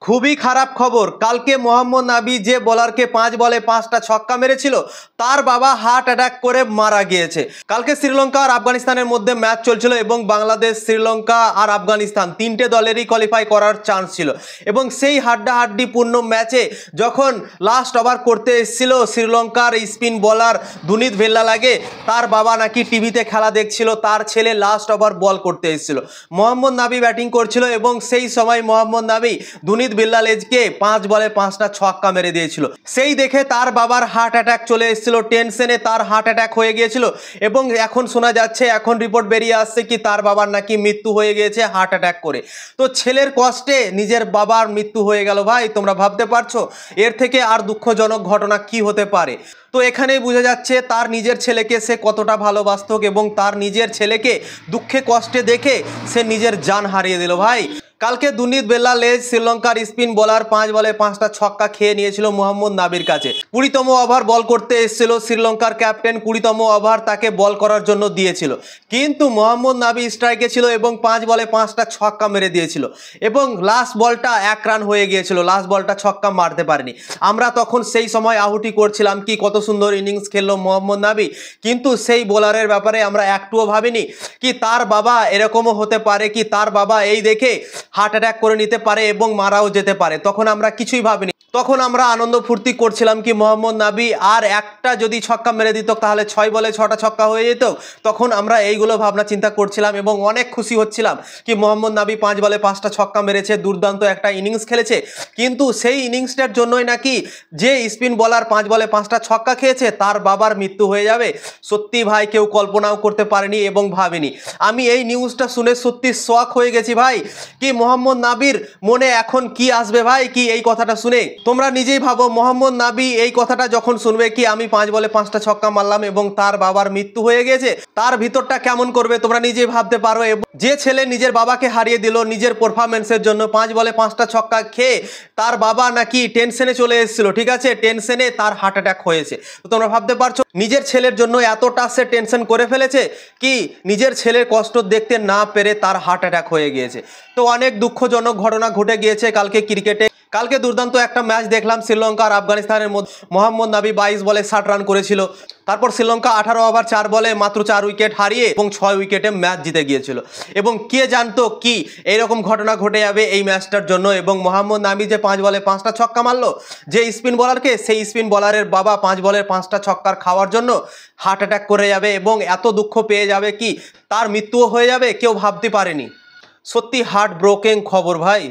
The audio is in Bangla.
খুবই খারাপ খবর। কালকে মোহাম্মদ নাবি যে বোলারকে 5 বলে 5টা ছক্কা মেরেছিল তার বাবা হার্ট অ্যাটাক করে মারা গিয়েছে। কালকে শ্রীলঙ্কা আর আফগানিস্তানের মধ্যে ম্যাচ চলছিল এবং বাংলাদেশ, শ্রীলঙ্কা আর আফগানিস্তান তিনটে দলেরই কোয়ালিফাই করার চান্স ছিল এবং সেই হাড্ডাহাড্ডিপূর্ণ ম্যাচে যখন লাস্ট ওভার করতে এসেছিল শ্রীলঙ্কার স্পিন বোলার দুনিত ভেল্লালাগে, তার বাবা নাকি টিভিতে খেলা দেখছিল, তার ছেলে লাস্ট ওভার বল করতে এসেছিল। মোহাম্মদ নাবি ব্যাটিং করছিল এবং সেই সময় মোহাম্মদ নাবি দুনিত ভেল্লালাগেকে 5 বলে 5টা ছক্কা মেরে দিয়েছিল। সেই দেখে তার বাবার হার্ট অ্যাটাক চলে এসেছিল, টেনশনে তার হার্ট অ্যাটাক হয়ে গিয়েছিল এবং এখন শোনা যাচ্ছে, এখন রিপোর্ট বেরিয়ে আসছে কি তার বাবার নাকি মৃত্যু হয়ে গিয়েছে হার্ট অ্যাটাক করে। তো ছেলের কষ্টে নিজের বাবার মৃত্যু হয়ে গেল। ভাই তোমরা ভাবতে পারছো এর থেকে আর দুঃখজনক ঘটনা কি হতে পারে? তো এখানেই বোঝা যাচ্ছে তার নিজের ছেলেকে সে কতটা ভালোবাসত এবং তার নিজের ছেলেকে দুঃখে কষ্টে দেখে সে নিজের জান হারিয়ে দিল। ভাই কালকে দুনিত ভেল্লালাগে শ্রীলঙ্কার স্পিন বোলার 5 বলে 5টা ছক্কা খেয়ে নিয়েছিল মোহাম্মদ নাবির কাছে। 20তম ওভার বল করতে এসেছিল শ্রীলঙ্কার ক্যাপ্টেন, 20তম ওভার তাকে বল করার জন্য দিয়েছিল, কিন্তু মোহাম্মদ নাবি স্ট্রাইকে ছিল এবং 5 বলে 5টা ছক্কা মেরে দিয়েছিল এবং লাস্ট বলটা 1 রান হয়ে গিয়েছিল, লাস্ট বলটা ছক্কা মারতে পারেনি। আমরা তখন সেই সময় আহুতি করছিলাম কি কত সুন্দর ইনিংস খেললো মোহাম্মদ নাবি, কিন্তু সেই বোলারের ব্যাপারে আমরা একটুও ভাবিনি কি তার বাবা এরকমও হতে পারে, কি তার বাবা এই দেখে হার্ট অ্যাটাক করে নিতে পারে এবং মারাও যেতে পারে। তখন আমরা কিছুই ভাবিনি, তখন আমরা আনন্দ ফুর্তি করছিলাম কি মোহাম্মদ নাবি আর একটা যদি ছক্কা মেরে দিত তাহলে 6 বলে 6টা ছক্কা হয়ে যেত। তখন আমরা এইগুলো ভাবনা চিন্তা করছিলাম এবং অনেক খুশি হচ্ছিলাম কি মোহাম্মদ নাবি 5 বলে 5টা ছক্কা মেরেছে, দুর্দান্ত একটা ইনিংস খেলেছে। কিন্তু সেই ইনিংসটার জন্যই নাকি যে স্পিন বলার 5 বলে 5টা ছক্কা খেয়েছে তার বাবার মৃত্যু হয়ে যাবে। সত্যি ভাই কেউ কল্পনাও করতে পারেনি এবং ভাবেনি। আমি এই নিউজটা শুনে সত্যি শক হয়ে গেছি ভাই, কি মোহাম্মদ নাবির মনে এখন কি আসবে ভাই কি এই কথাটা শুনে? তোমরা নিজেই ভাবো, মোহাম্মদ নাবি এই কথাটা যখন শুনবে কি আমি 5 বলে 5টা ছক্কা মারলাম এবং তার বাবার মৃত্যু হয়ে গেছে, তার ভিতরটা কেমন করবে তোমরা নিজেই ভাবতে পারো। এবং যে ছেলে নিজের বাবাকে হারিয়ে দিল নিজের পারফরমেন্সের জন্য, 5 বলে 5টা ছক্কা খেয়ে তার বাবা নাকি টেনশনে চলে এসেছিল, ঠিক আছে, টেনশনে তার হার্ট অ্যাটাক হয়েছে। তো তোমরা ভাবতে পারছো নিজের ছেলের জন্য এতটা সে টেনশন করে ফেলেছে কি নিজের ছেলের কষ্ট দেখতে না পেরে তার হার্ট অ্যাটাক হয়ে গিয়েছে। তো অনেক দুঃখজনক ঘটনা ঘটে গিয়েছে কালকে ক্রিকেটে। কালকে দুর্দান্ত একটা ম্যাচ দেখলাম শ্রীলঙ্কা আর আফগানিস্তানের মধ্যে। মোহাম্মদ নাবি 22 বলে 60 রান করেছিল। তারপর শ্রীলঙ্কা 18 ওভার 4 বলে মাত্র 4 উইকেট হারিয়ে এবং 6 উইকেটে ম্যাচ জিতে গিয়েছিল। এবং কে জানতো কি এইরকম ঘটনা ঘটে যাবে এই ম্যাচটার জন্য। এবং মোহাম্মদ নাবি যে 5 বলে 5টা ছক্কা মারলো যে স্পিন বলারকে, সেই স্পিন বলারের বাবা 5 বলে 5টা ছক্কার খাওয়ার জন্য হার্ট অ্যাটাক করে যাবে এবং এত দুঃখ পেয়ে যাবে কি তার মৃত্যুও হয়ে যাবে, কেউ ভাবতে পারেনি। সত্যি হার্ট ব্রোকেন খবর ভাই।